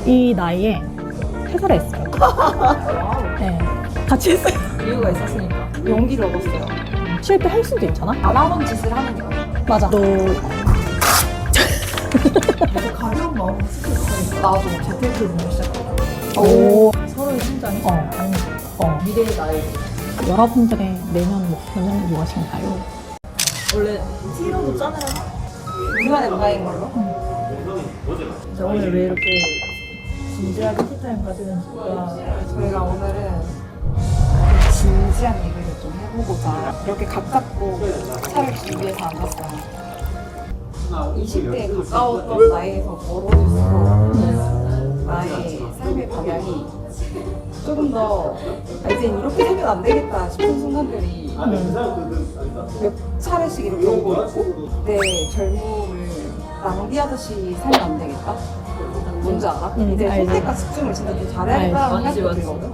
이 나이에 퇴사를 했어요. 네, 같이 했어요. 이유가 있었으니까. 용기를 얻었어요. 실패할 수도 있잖아. 안 하던 짓을 하는 거. 맞아. 너 가벼운 마음으로 스트레스 나도 재테크를 보기 시작했어. 오, 서로의 성장이 미래의 나이. 여러분들의 내년 목표는 무엇인가요? 원래 티로도 짜내나? 우리만의 문화인 걸로. 자, 오늘 왜 이렇게 진지하게 티타임 가지는지가 저희가 오늘은 진지한 얘기를 좀 해보고자 이렇게 각 잡고 차를 준비해서 앉았어요. 20대에 가까웠던 나이에서 멀어질수록 나의 삶의 방향이 조금 더 이제 이렇게 살면 안 되겠다 싶은 순간들이 몇 차례씩 이렇게 오고 있고 내 젊음을 낭비하듯이 살면 안 되겠다. 뭔지 알아? 이제 알지. 선택과 집중을 진짜 좀 잘해야겠다는 알지, 생각이 맞지. 들거든.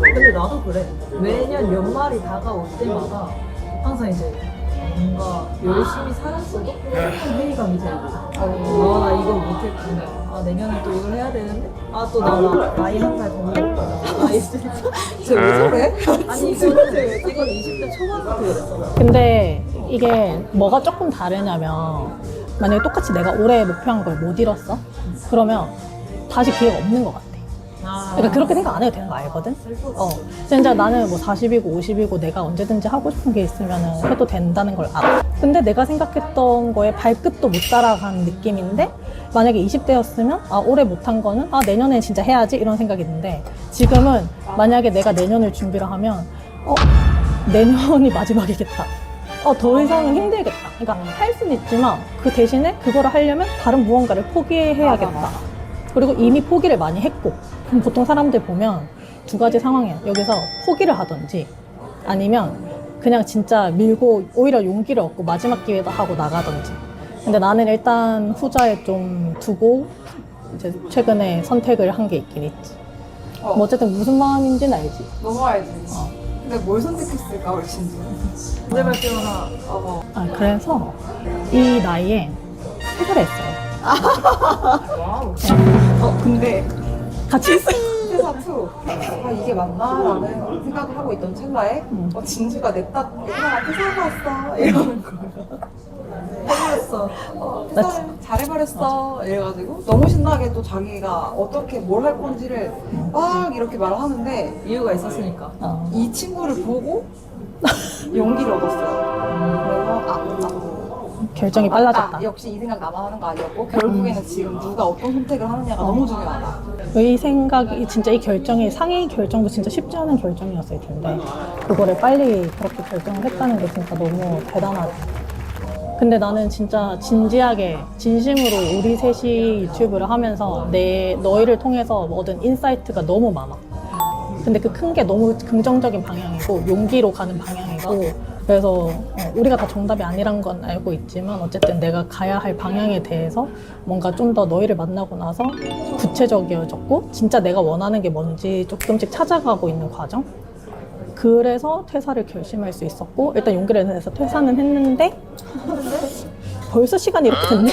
근데 나도 그래. 매년 연말이 다가올 때마다 항상 이제 뭔가 열심히 살았어도 약간 회의감이 들고 나 이거 못했구나. 내년에 또 이걸 해야 되는데 또 나 나이 한 살 더 먹었구나. 진짜 쟤왜 저래? 아니 이건 20대 초반부터 그랬어. 근데 이게 뭐가 조금 다르냐면 만약에 똑같이 내가 올해 목표한 걸 못 이뤘어? 그러면 다시 기회가 없는 것 같아. 그러니까 그렇게 생각 안 해도 되는 거 알거든? 진짜 나는 뭐 40이고 50이고 내가 언제든지 하고 싶은 게 있으면 해도 된다는 걸 알아. 근데 내가 생각했던 거에 발끝도 못 따라간 느낌인데 만약에 20대였으면 올해 못한 거는 내년에 진짜 해야지 이런 생각이 드는데 지금은 만약에 내가 내년을 준비를 하면 내년이 마지막이겠다. 더 이상은 힘들겠다. 그러니까 할 수는 있지만 그 대신에 그거를 하려면 다른 무언가를 포기해야겠다. 그리고 이미 포기를 많이 했고 그럼 보통 사람들 보면 두 가지 상황이야. 여기서 포기를 하든지 아니면 그냥 진짜 밀고 오히려 용기를 얻고 마지막 기회다 하고 나가든지. 근데 나는 일단 후자에 좀 두고 이제 최근에 선택을 한 게 있긴 있지. 뭐 어쨌든 무슨 마음인지는 알지. 너무 알지. 근데 뭘 선택했을까 훨씬 근데 발표나 그래서 이 나이에 퇴사를 했어요. 와우. 근데 같이 했어요. 회사 2 이게 맞나라는 생각을 하고 있던 찰나에 진주가 냅다 얘들아 회사 갔어 이러는 거야. 해버렸어. 회사를 잘해버렸어 이래가지고 너무 신나게 또 자기가 어떻게 뭘 할 건지를 막 이렇게 말을 하는데 이유가 있었으니까. 이 친구를 보고 용기를 얻었어요. 그래서 나도 결정이 빨라졌다. 역시 이 생각 나만 하는 거 아니었고 결국에는 지금 누가 어떤 선택을 하느냐가 너무 중요하다. 이 생각이 진짜 이 결정이 상위 결정도 진짜 쉽지 않은 결정이었을 텐데 그거를 빨리 그렇게 결정을 했다는 게 진짜 너무 대단하다. 근데 나는 진짜 진지하게 진심으로 우리 셋이 유튜브를 하면서 너희를 통해서 얻은 인사이트가 너무 많아. 근데 그 큰 게 너무 긍정적인 방향이고 용기로 가는 방향이고 그래서 우리가 다 정답이 아니란 건 알고 있지만 어쨌든 내가 가야 할 방향에 대해서 뭔가 좀 더 너희를 만나고 나서 구체적이어졌고 진짜 내가 원하는 게 뭔지 조금씩 찾아가고 있는 과정? 그래서 퇴사를 결심할 수 있었고 일단 용기를 내서 퇴사는 했는데 벌써 시간이 이렇게 됐네.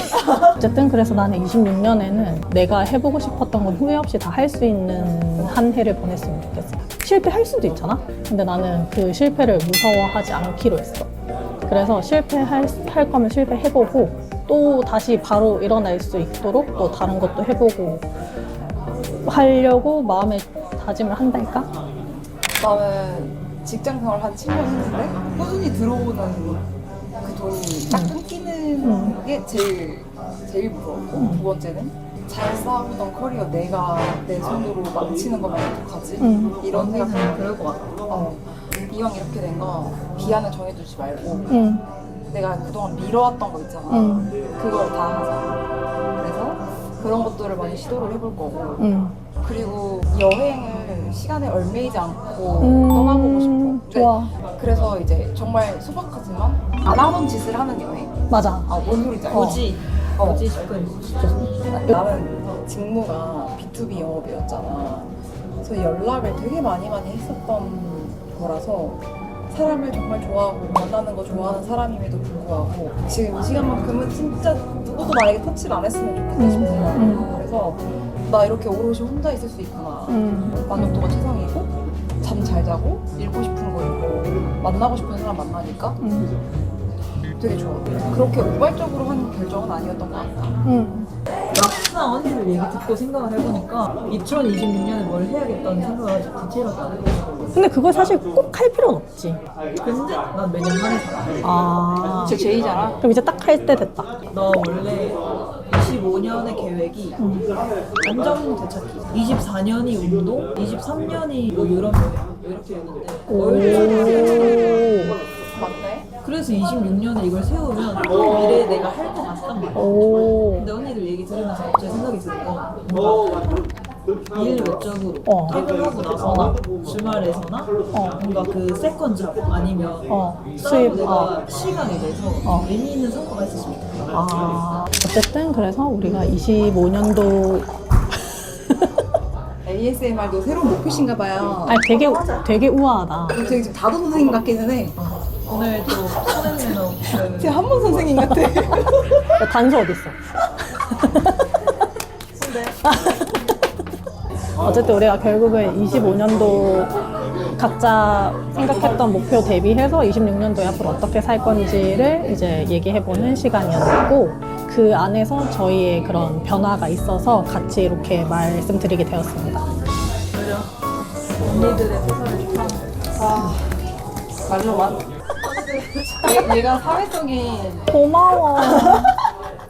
어쨌든 그래서 나는 26년에는 내가 해보고 싶었던 건 후회 없이 다 할 수 있는 한 해를 보냈으면 좋겠어. 실패할 수도 있잖아? 근데 나는 그 실패를 무서워하지 않기로 했어. 그래서 실패할 거면 실패해보고 또 다시 바로 일어날 수 있도록 또 다른 것도 해보고 하려고 마음에 다짐을 한달까? 나는 직장 생활 한 7년 했는데 꾸준히 들어오는 그 돈이 딱 끊기는 게 제일 무서웠고 두 번째는 잘 쌓아오던 커리어 내가 내 손으로 망치는 거면 어떡하지? 이런 생각이 그럴 것 같아. 이왕 이렇게 된 거 기한을 정해두지 말고 응. 내가 그동안 미뤄왔던 거 있잖아. 그걸 다 하자. 그래서 그런 것들을 많이 시도를 해볼 거고 그리고 여행을 시간에 얽매이지 않고 떠나보고 싶어. 좋아. 그래서 이제 정말 소박하지만 안 하던 짓을 하는 여행. 맞아. 뭔 소리인지 알지? 오지 싶은. 나는 직무가 B2B 영업이었잖아. 그래서 연락을 되게 많이 했었던 거라서 사람을 정말 좋아하고 만나는 거 좋아하는 사람임에도 불구하고 지금 이 시간만큼은 진짜 누구도 나에게 터치를 안 했으면 좋겠다 싶은 거야. 그래서 나 이렇게 오롯이 혼자 있을 수 있구나. 만족도가 최상이고 잠 잘 자고 읽고 싶은 거 읽고 만나고 싶은 사람 만나니까 되게 좋아. 그렇게 우발적으로 한 결정은 아니었던 것 같다. 막상 언니들 얘기 듣고 생각을 해보니까 2026년에 뭘 해야겠다는 생각을 아직 디테일하게 안 해보고. 근데 그걸 사실 꼭 할 필요는 없지. 근데 난 매년 한 해 살아. 아. 제 제이잖아. 그럼 이제 딱 할 때 됐다. 너 원래 25년의 계획이 안정 되찾기, 24년이 운동, 23년이 뭐 유럽 여행 이렇게 했는데 맞네. 그래서 26년에 이걸 세우면 미래에 내가 할 것 같단 말이야. 근데 언니들 얘기 들으면서 갑자기 생각이 드는 건 뭔가 일 외적으로 퇴근하고 나서나 주말에서나 뭔가 그 세컨 잡 아니면 수입, 내가 시간이 돼서 의미 있는 성과가 있었으면 좋겠다. 어쨌든 그래서 우리가 25년도 ASMR도 새로운 목표신가 봐요. 아니 되게 우아하다. 되게 지금 다도 선생님 같기는 해. 오늘 또 손흥민호 그 제가 한번 선생님 같아. 야, 단수 어딨어? 어쨌든 우리가 결국은 25년도 각자 생각했던 목표 대비해서 26년도에 앞으로 어떻게 살 건지를 이제 얘기해보는 시간이었고, 그 안에서 저희의 그런 변화가 있어서 같이 이렇게 말씀드리게 되었습니다. 언니들의 세상을 축하합니다. 말로만. 얘가 사회적인 고마워.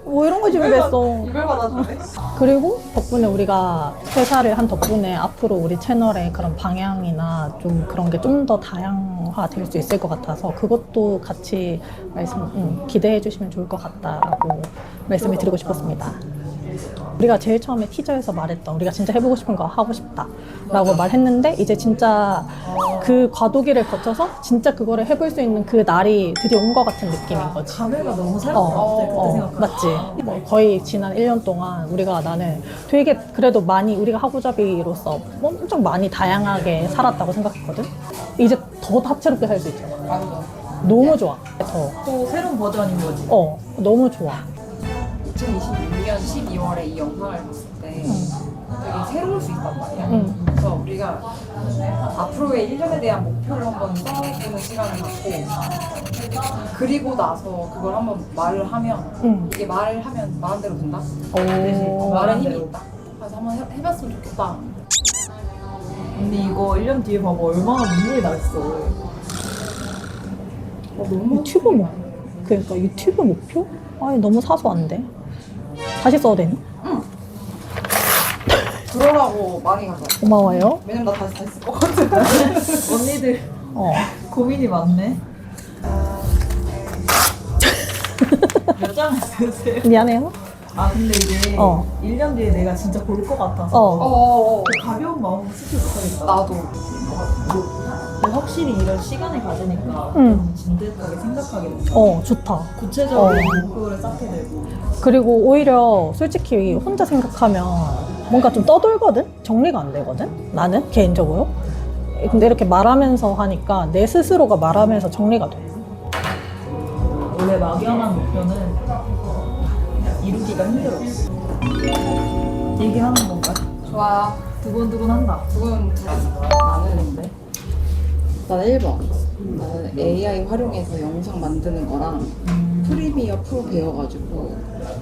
뭐 이런 거 준비했어. 이걸 받아주네. 그리고 덕분에 우리가 퇴사를 한 덕분에 앞으로 우리 채널의 그런 방향이나 좀 그런 게 좀 더 다양화될 수 있을 것 같아서 그것도 같이 기대해 주시면 좋을 것 같다라고 말씀을 드리고 싶었습니다. 우리가 제일 처음에 티저에서 말했던 우리가 진짜 해보고 싶은 거 하고 싶다 라고 말했는데 이제 진짜 그 과도기를 거쳐서 진짜 그거를 해볼 수 있는 그 날이 드디어 온 것 같은 느낌인 거지. 감회가 너무 새롭다. 그때 생각하면. 맞지. 뭐 거의 지난 1년 동안 나는 되게 그래도 많이 우리가 하구잡이로서 엄청 많이 다양하게 살았다고 생각했거든. 이제 더 다채롭게 살 수 있잖아. 맞아. 너무 좋아. 또 새로운 버전인 거지. 너무 좋아. 2026년 12월에 이 영상을 봤을 때 되게 새로울 수 있단 말이야. 그래서 우리가 앞으로의 1년에 대한 목표를 한번 생각해보는 시간을 갖고 그리고 나서 그걸 한번 말을 하면 이게 말을 하면 마음대로 된다? 말에 힘이 있다. 그래서 한번 해봤으면 좋겠다. 언니 이거 1년 뒤에 봐봐 얼마나 눈물이 나겠어. 너무 유튜브 그러니까 유튜브 목표? 아니 너무 사소한데. 다시 써도 되니? 그러라고 많이 간 거야. 고마워요. 왜냐면 나 다시 쓸 것 같아. 언니들 고민이 많네. 몇 장을 쓰세요? 미안해요. 아 근데 이게 1년 뒤에 내가 진짜 볼 것 같아서 그 가벼운 마음으로 쓰지 못하겠다. 나도. 근데 확실히 이런 시간을 가지니까 좀 진득하게 생각하게 돼. 좋다. 구체적인 목표를 쌓게 되고. 그리고 오히려 솔직히 혼자 생각하면 뭔가 좀 떠돌거든? 정리가 안 되거든? 나는 개인적으로. 근데 이렇게 말하면서 하니까 내 스스로가 말하면서 정리가 돼. 원래 막연한 목표는 이루기가 힘들어. 얘기하는 건가? 좋아. 두근두근 한다. 나는 1번. 나는 AI 활용해서 영상 만드는 거랑 프리미어 프로 배워가지고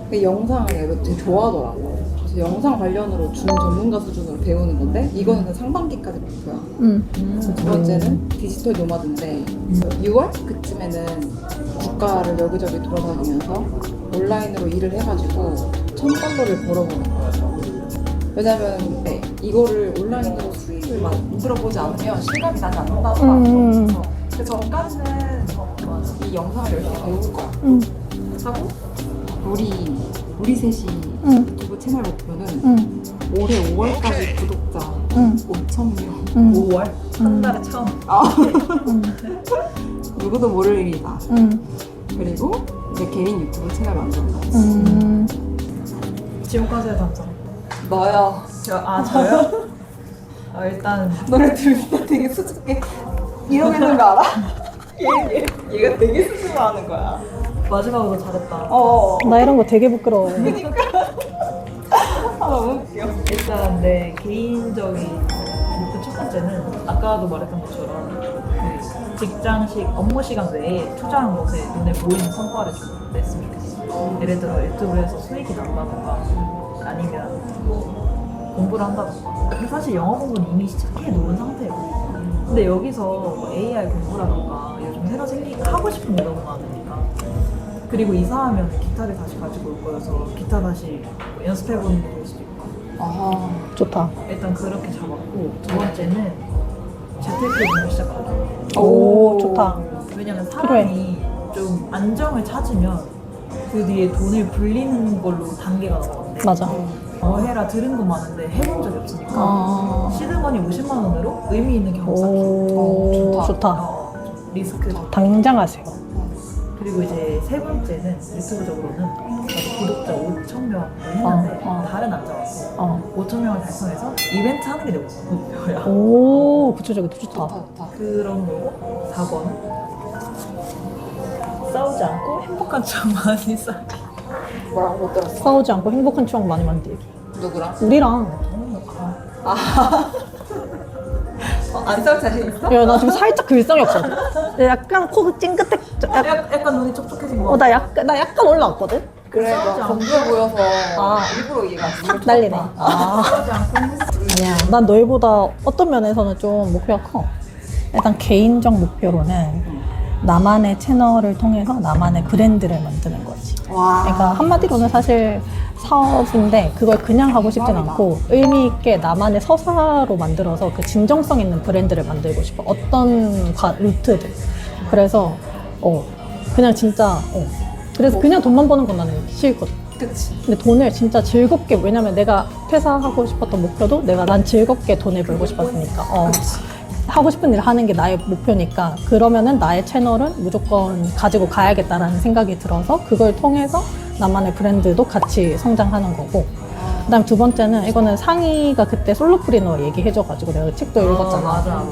그 영상을 내가 되게 좋아하더라고. 그래서 영상 관련으로 전문가 수준으로 배우는 건데 이거는 그냥 상반기까지 목표야. 두 번째는 디지털 노마드인데 6월 그쯤에는 국가를 여기저기 돌아다니면서 온라인으로 일을 해가지고 $1,000를 벌어보는 거예요. 왜냐면 이거를 온라인으로 수익을 만들어보지 않으면 실감이 나지 않는다고 하더라고요. 그래서 전까지는 이 영상을 열심히 배울 거야. 하고 우리 셋이 유튜브 채널 목표는 올해 5월까지 구독자 5,000명. 5월? 한 달에 처음. 누구도 모를 일이다. 그리고 이제 개인 유튜브 채널 만드는 거지. 지금까지의 답장. 너요. 저요? 일단 너네 둘 되게 수줍게 이러고 있는 거 알아? 얘가 되게 수줍어하는 거야. 마지막으로 잘했다. 나 이런 거 되게 부끄러워해. 너무 웃겨. 일단 내 개인적인 목표 첫 번째는 아까도 말했던 것처럼 그 직장식 업무 시간 외에 투자한 것에 눈에 보이는 성과를 좀 냈으면 좋겠어. 예를 들어 유튜브에서 수익이 난다던가 아니면 공부를 한다던가. 근데 사실 영어 공부는 이미 시작해 놓은 상태고. 근데 여기서 뭐 AI 공부라던가 요즘 새로 하고 싶은 게 너무 많으니까. 그리고 이사하면 기타를 다시 가지고 올 거여서 기타 다시 연습해보는 게 될 수도 있고. 아, 좋다. 일단 그렇게 잡았고 두 번째는 재테크 공부 시작하기. 오, 좋다. 왜냐면 사람이 좀 안정을 찾으면 그 뒤에 돈을 불리는 걸로 단계가 나오는데 맞아. 뭐 해라 들은 거 많은데 해본 적이 없으니까 아. 시드머니 50만 원으로 의미 있는 경험 쌓기. 오, 좋다. 리스크. 당장 하세요. 그리고 이제 세 번째는 유튜브적으로는 나도 구독자 5,000명을 했는데 다른 안 잡았어. 5,000명을 달성해서 이벤트 하는 게 내 목표야. 오, 구체적이도 좋다. 좋다. 그런 거고 4번은 싸우지 않고 행복한 추억 많이 쌓기. 뭐라고 못 들었어? 싸우지 않고 행복한 추억 많이 만들기. 누구랑? 우리랑. 안 싸울 자신 있어? 야, 나 지금 살짝 글썽이 없거든. 약간 코 찡긋해. 약간 눈이 촉촉해진 거. 나 약간 올라왔거든? 그래, 싸우지 너 건조해 보여서 아. 일부러 얘가 탁 날리네. 아. 싸우지 않고 아니야. 난 너희보다 어떤 면에서는 좀 목표가 커. 일단 개인적 목표로는 나만의 채널을 통해서 나만의 브랜드를 만드는 거지. 와. 그러니까 한마디로는 사실 사업인데 그걸 그냥 하고 싶진 않고 의미 있게 나만의 서사로 만들어서 그 진정성 있는 브랜드를 만들고 싶어. 어떤 루트든. 그래서 그냥 진짜 그래서 그냥 돈만 버는 건 나는 싫거든. 그치. 근데 돈을 진짜 즐겁게, 왜냐면 내가 퇴사하고 싶었던 목표도 난 즐겁게 돈을 벌고 싶었으니까. 하고 싶은 일을 하는 게 나의 목표니까 그러면은 나의 채널은 무조건 가지고 가야겠다라는 생각이 들어서 그걸 통해서 나만의 브랜드도 같이 성장하는 거고, 그다음 두 번째는 이거는 상희가 그때 솔로프리너 얘기해줘가지고 내가 책도 읽었잖아. 맞아.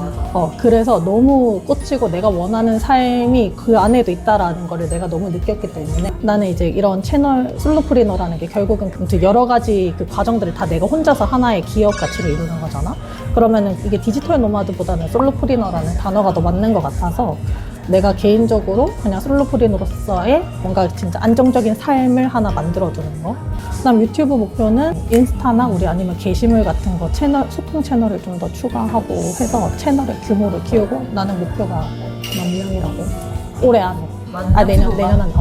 그래서 너무 꽂히고 내가 원하는 삶이 그 안에도 있다라는 거를 내가 너무 느꼈기 때문에 나는 이제 이런 채널 솔로프리너라는 게 결국은 여러 가지 그 과정들을 다 내가 혼자서 하나의 기업 가치로 이루는 거잖아. 그러면은 이게 디지털 노마드보다는 솔로프리너라는 단어가 더 맞는 것 같아서 내가 개인적으로 그냥 솔로프리너로서의 뭔가 진짜 안정적인 삶을 하나 만들어주는 거. 그다음 유튜브 목표는 인스타나 우리 아니면 게시물 같은 거 소통 채널을 좀 더 추가하고 해서 채널의 규모를 키우고, 나는 목표가 10,000명이라고. 올해 안에. 내년 안에.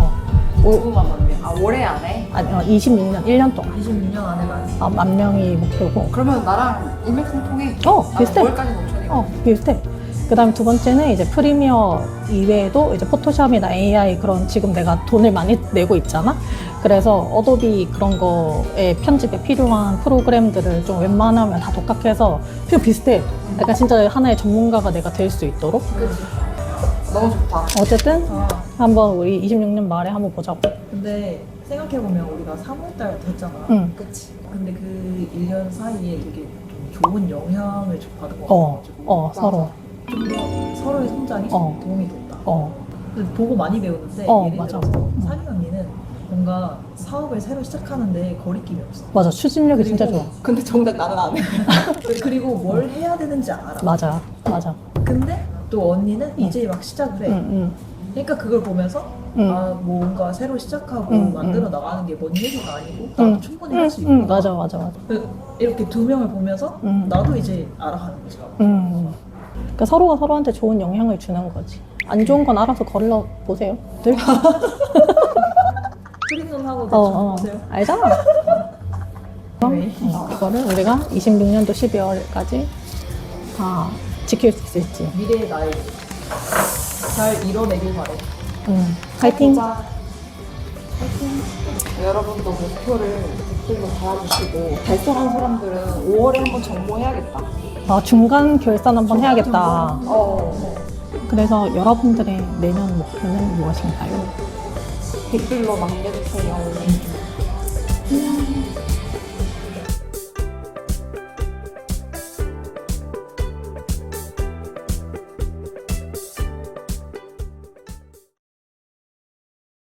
누구만 만명? 아, 올해 안에? 아니, 26년, 1년 동안. 26년 안에가 10,000명이 목표고. 그러면 나랑 일맥상통해. 비슷해. 5월까지 5천이고. 비슷해. 그 다음 두 번째는 이제 프리미어 이외에도 이제 포토샵이나 AI 그런 지금 내가 돈을 많이 내고 있잖아. 그래서 어도비 그런 거에 편집에 필요한 프로그램들을 좀 웬만하면 다 독학해서 비슷해. 약간 진짜 하나의 전문가가 내가 될 수 있도록. 너무 좋다. 어쨌든 한번 우리 26년 말에 한번 보자고. 근데 생각해보면 우리가 3월달 됐잖아. 응. 그치. 근데 그 1년 사이에 되게 좀 좋은 영향을 좀 받은 것 같아가지고 서로. 좀 더 서로의 성장이 도움이 됐다. 근데 보고 많이 배우는데 예를 맞아. 들어서 상희 언니는 뭔가 사업을 새로 시작하는데 거리낌이 없어. 맞아. 추진력이 진짜 좋아. 근데 정작 나는 안 해. 그리고 뭘 해야 되는지 알아. 맞아. 근데 또 언니는 이제 막 시작을 해. 그러니까 그걸 보면서 뭔가 새로 시작하고 만들어 나가는 게 뭔 얘기가 아니고 나도 충분히 할 수 있고. 맞아. 이렇게 두 명을 보면서 나도 이제 알아가는 거지. 그러니까 서로가 서로한테 좋은 영향을 주는 거지. 안 좋은 건 알아서 걸러 보세요. 늘. 프리눈하고 대충 보세요. 알잖아. 그럼 이거를 우리가 26년도 12월까지 다 지킬 수 있을지. 미래의 나를 잘 이뤄내길 바래. 파이팅. 파이팅. 여러분도 목표를 댓글로 달아주시고 달성한 사람들은 5월에 한번 정모해야겠다. 중간 결산 한번 해야겠다. 어. 그래서 여러분들의 내년 목표는 무엇인가요? 댓글로 남겨주세요.